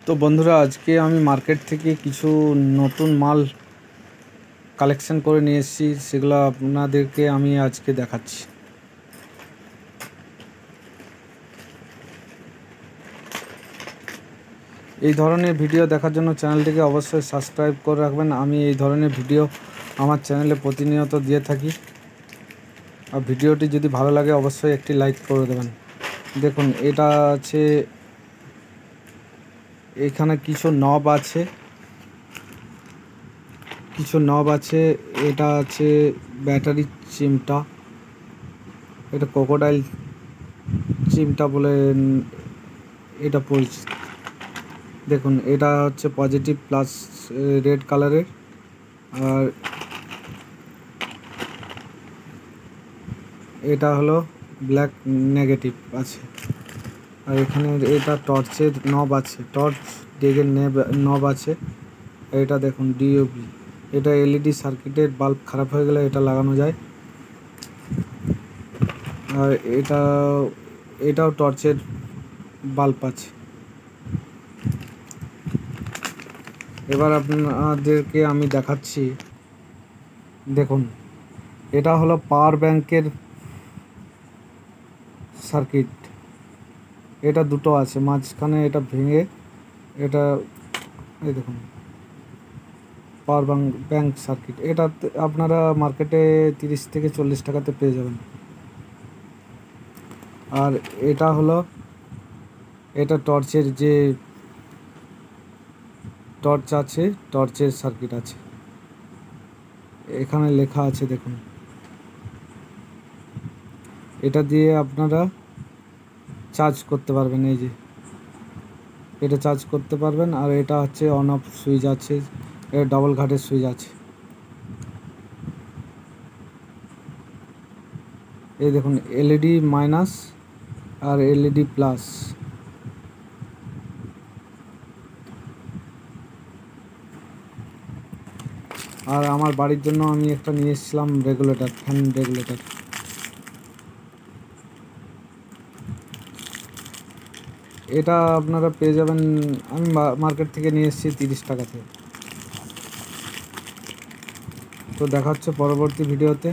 তো বন্ধুরা, আজকে আমি মার্কেট থেকে কিছু নতুন মাল কালেকশন করে নিয়ে এসেছি, সেগুলো আপনাদেরকে আমি আজকে দেখাচ্ছি। এই ধরনের ভিডিও দেখার জন্য চ্যানেলটিকে অবশ্যই সাবস্ক্রাইব করে রাখবেন। আমি এই ধরনের ভিডিও আমার চ্যানেলে প্রতিনিয়ত দিয়ে থাকি। আর ভিডিওটি যদি ভালো লাগে অবশ্যই একটি লাইক করে দেবেন। দেখুন, এটা আছে, এখানে কিছু নব আছে, এটা আছে ব্যাটারি চিমটা, এটা ক্রোকোডাইল চিমটা বলে এটা পরিচিত। দেখুন, এটা হচ্ছে পজিটিভ প্লাস রেড কালারের, আর এটা হলো ব্ল্যাক নেগেটিভ আছে। আর এখানে এটা টর্চের নব আছে, টর্চ ডেগের নব আছে। এটা দেখুন ডিওবি, এটা এলইডি সার্কিটের বাল্ব খারাপ হয়ে গেলে এটা লাগানো যায়। আর এটাও টর্চের বাল্ব আছে। এবার আপনাদেরকে আমি দেখাচ্ছি। দেখুন, এটা হলো পাওয়ার ব্যাংকের সার্কিট। এটা দুটো আছে, মাঝখানে এটা ভেঙে এটা, এই দেখুন পাওয়ার ব্যাংক সার্কিট। এটা আপনারা মার্কেটে 30 থেকে 40 টাকাতে পেয়ে যাবেন। আর এটা হলো, এটা টর্চের যে টর্চ আছে, টর্চের সার্কিট আছে। এখানে লেখা আছে দেখুন, এটা দিয়ে আপনারা চার্জ করতে পারবেন। এই যে এটা চার্জ করতে পারবেন। আর এটা হচ্ছে অন অফ সুইচ আছে, এর ডাবল ঘাটের সুইচ আছে। এই দেখুন এলইডি মাইনাস আর এলইডি প্লাস। আর আমার বাড়ির জন্য আমি একটা নিয়ে এসেছিলাম রেগুলেটর, ফ্যান রেগুলেটর। এটা আপনারা পেয়ে যাবেন, আমি মার্কেট থেকে নিয়ে এসেছি 30 টাকাতে। তো দেখা হচ্ছে পরবর্তী ভিডিওতে।